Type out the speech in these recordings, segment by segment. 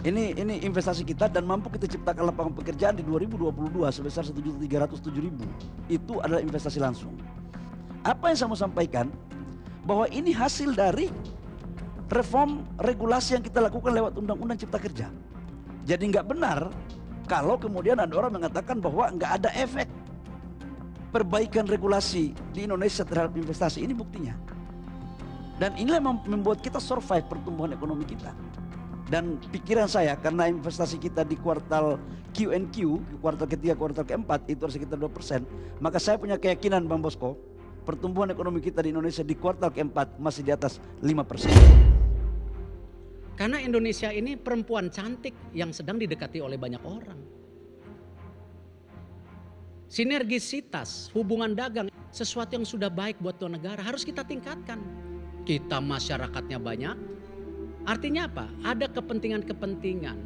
Ini investasi kita dan mampu kita ciptakan lapangan pekerjaan di 2022 sebesar 1.307.000. Itu adalah investasi langsung. Apa yang saya mau sampaikan, bahwa ini hasil dari reform regulasi yang kita lakukan lewat Undang-Undang Cipta Kerja. Jadi nggak benar kalau kemudian ada orang mengatakan bahwa nggak ada efek perbaikan regulasi di Indonesia terhadap investasi. Ini buktinya. Dan inilah yang membuat kita survive pertumbuhan ekonomi kita. Dan pikiran saya, karena investasi kita di kuartal Q&Q, kuartal ketiga, kuartal keempat itu sekitar 2%, maka saya punya keyakinan Bang Bosco, pertumbuhan ekonomi kita di Indonesia di kuartal keempat masih di atas 5%. Karena Indonesia ini perempuan cantik yang sedang didekati oleh banyak orang. Sinergisitas, hubungan dagang, sesuatu yang sudah baik buat tuan negara harus kita tingkatkan. Kita masyarakatnya banyak, artinya apa? Ada kepentingan-kepentingan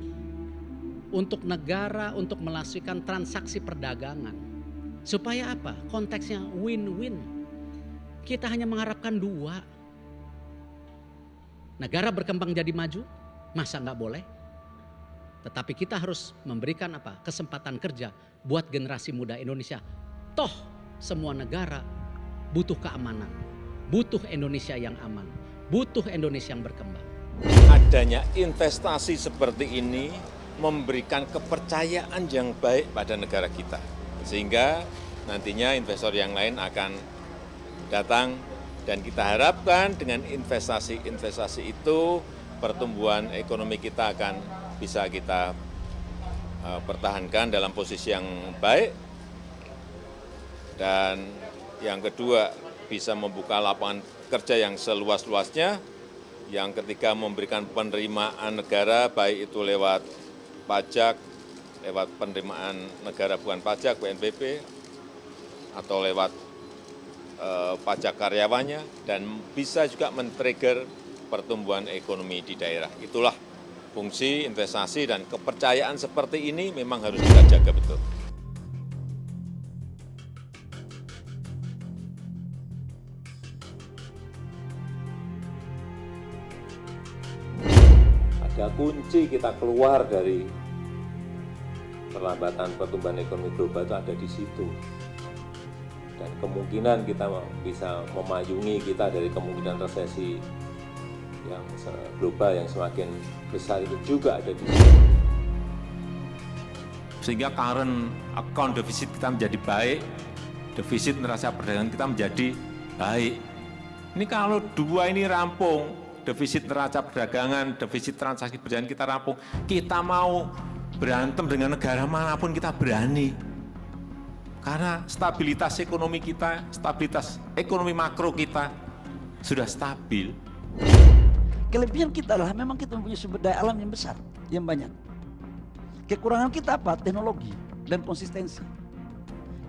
untuk negara untuk melakukan transaksi perdagangan. Supaya apa? Konteksnya win-win. Kita hanya mengharapkan dua. Negara berkembang jadi maju, masa nggak boleh? Tetapi kita harus memberikan apa? Kesempatan kerja buat generasi muda Indonesia. Toh semua negara butuh keamanan, butuh Indonesia yang aman, butuh Indonesia yang berkembang. Adanya investasi seperti ini memberikan kepercayaan yang baik pada negara kita. Sehingga nantinya investor yang lain akan datang dan kita harapkan dengan investasi-investasi itu pertumbuhan ekonomi kita akan bisa kita pertahankan dalam posisi yang baik. Dan yang kedua, bisa membuka lapangan kerja yang seluas-luasnya. Yang ketiga, memberikan penerimaan negara, baik itu lewat pajak, lewat penerimaan negara bukan pajak, PNBP, atau lewat pajak karyawannya, dan bisa juga men-trigger pertumbuhan ekonomi di daerah. Itulah fungsi investasi, dan kepercayaan seperti ini memang harus kita jaga betul. Ada kunci kita keluar dari perlambatan pertumbuhan ekonomi global itu ada di situ. Dan kemungkinan kita bisa memayungi kita dari kemungkinan resesi yang global yang semakin besar itu juga ada di situ. Sehingga current account defisit kita menjadi baik, defisit neraca perdagangan kita menjadi baik. Ini kalau dua ini rampung, defisit neraca perdagangan, defisit transaksi berjalan kita rampung, kita mau berantem dengan negara manapun kita berani. Karena stabilitas ekonomi kita, stabilitas ekonomi makro kita sudah stabil. Kelebihan kita adalah memang kita mempunyai sumber daya alam yang besar, yang banyak. Kekurangan kita apa? Teknologi dan konsistensi.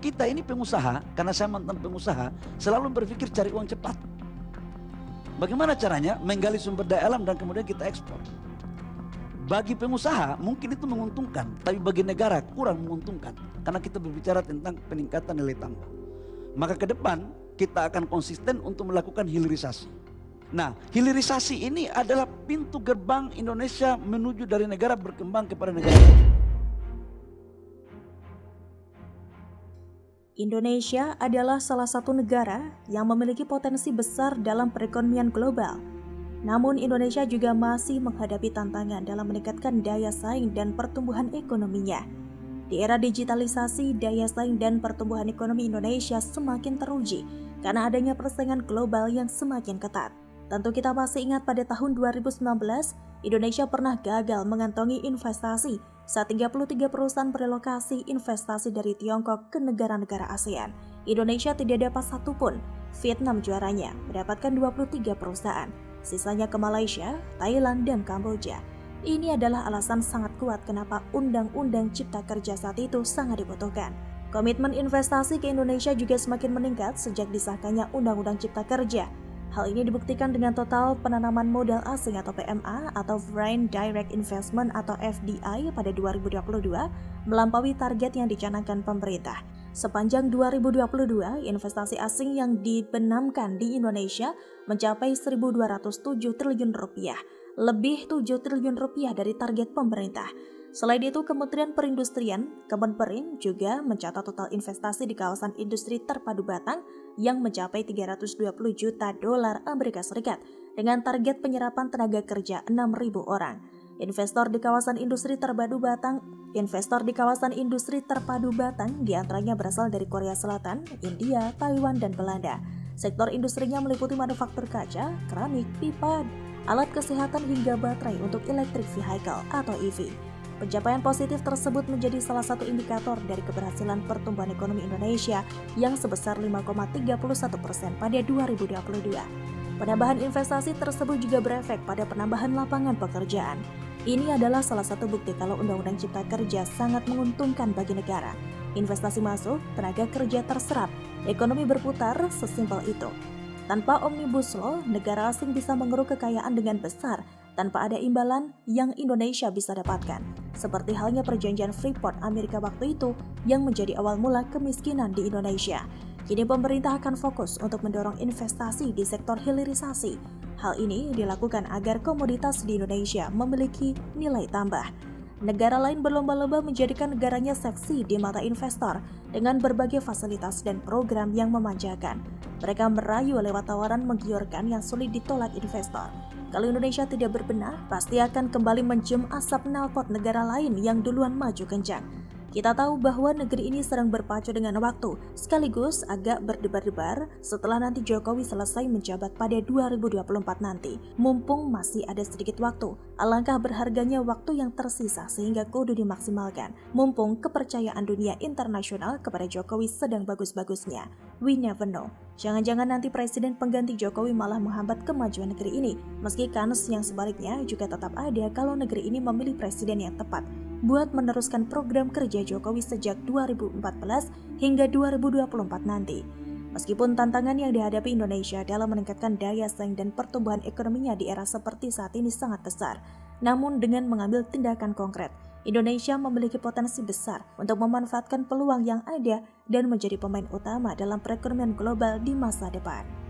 Kita ini pengusaha, karena saya mantan pengusaha, selalu berpikir cari uang cepat. Bagaimana caranya? Menggali sumber daya alam dan kemudian kita ekspor. Bagi pengusaha mungkin itu menguntungkan, tapi bagi negara kurang menguntungkan. Karena kita berbicara tentang peningkatan nilai tambah. Maka ke depan kita akan konsisten untuk melakukan hilirisasi. Nah, hilirisasi ini adalah pintu gerbang Indonesia menuju dari negara berkembang kepada negara maju. Indonesia adalah salah satu negara yang memiliki potensi besar dalam perekonomian global. Namun Indonesia juga masih menghadapi tantangan dalam meningkatkan daya saing dan pertumbuhan ekonominya. Di era digitalisasi, daya saing dan pertumbuhan ekonomi Indonesia semakin teruji karena adanya persaingan global yang semakin ketat. Tentu kita masih ingat pada tahun 2019, Indonesia pernah gagal mengantongi investasi saat 33 perusahaan berelokasi investasi dari Tiongkok ke negara-negara ASEAN. Indonesia tidak dapat satupun. Vietnam juaranya, mendapatkan 23 perusahaan. Sisanya ke Malaysia, Thailand, dan Kamboja. Ini adalah alasan sangat kuat kenapa Undang-Undang Cipta Kerja saat itu sangat dibutuhkan. Komitmen investasi ke Indonesia juga semakin meningkat sejak disahkannya Undang-Undang Cipta Kerja. Hal ini dibuktikan dengan total penanaman modal asing atau PMA atau Foreign Direct Investment atau FDI pada 2022 melampaui target yang dicanangkan pemerintah. Sepanjang 2022, investasi asing yang dibenamkan di Indonesia mencapai 1.207 triliun rupiah lebih 7 triliun rupiah dari target pemerintah. Selain itu, Kementerian Perindustrian, Kemenperin juga mencatat total investasi di kawasan industri terpadu Batang yang mencapai 320 juta dolar Amerika Serikat dengan target penyerapan tenaga kerja 6.000 orang. Investor di kawasan industri terpadu Batang diantaranya berasal dari Korea Selatan, India, Taiwan, dan Belanda. Sektor industrinya meliputi manufaktur kaca, keramik, pipa, alat kesehatan hingga baterai untuk electric vehicle atau EV. Pencapaian positif tersebut menjadi salah satu indikator dari keberhasilan pertumbuhan ekonomi Indonesia yang sebesar 5,31% pada 2022. Penambahan investasi tersebut juga berefek pada penambahan lapangan pekerjaan. Ini adalah salah satu bukti kalau Undang-Undang Cipta Kerja sangat menguntungkan bagi negara. Investasi masuk, tenaga kerja terserap, ekonomi berputar, sesimpel itu. Tanpa Omnibus Law, negara asing bisa mengeruk kekayaan dengan besar tanpa ada imbalan yang Indonesia bisa dapatkan. Seperti halnya perjanjian Freeport Amerika waktu itu yang menjadi awal mula kemiskinan di Indonesia. Kini pemerintah akan fokus untuk mendorong investasi di sektor hilirisasi. Hal ini dilakukan agar komoditas di Indonesia memiliki nilai tambah. Negara lain berlomba-lomba menjadikan negaranya seksi di mata investor dengan berbagai fasilitas dan program yang memanjakan. Mereka merayu lewat tawaran menggiurkan yang sulit ditolak investor. Kalau Indonesia tidak berbenah, pasti akan kembali mencium asap knalpot negara lain yang duluan maju kencang. Kita tahu bahwa negeri ini sedang berpacu dengan waktu, sekaligus agak berdebar-debar setelah nanti Jokowi selesai menjabat pada 2024 nanti. Mumpung masih ada sedikit waktu, alangkah berharganya waktu yang tersisa sehingga kudu dimaksimalkan. Mumpung kepercayaan dunia internasional kepada Jokowi sedang bagus-bagusnya. We never know. Jangan-jangan nanti presiden pengganti Jokowi malah menghambat kemajuan negeri ini. Meski kans yang sebaliknya juga tetap ada kalau negeri ini memilih presiden yang tepat buat meneruskan program kerja Jokowi sejak 2014 hingga 2024 nanti. Meskipun tantangan yang dihadapi Indonesia dalam meningkatkan daya saing dan pertumbuhan ekonominya di era seperti saat ini sangat besar, namun dengan mengambil tindakan konkret, Indonesia memiliki potensi besar untuk memanfaatkan peluang yang ada dan menjadi pemain utama dalam perekonomian global di masa depan.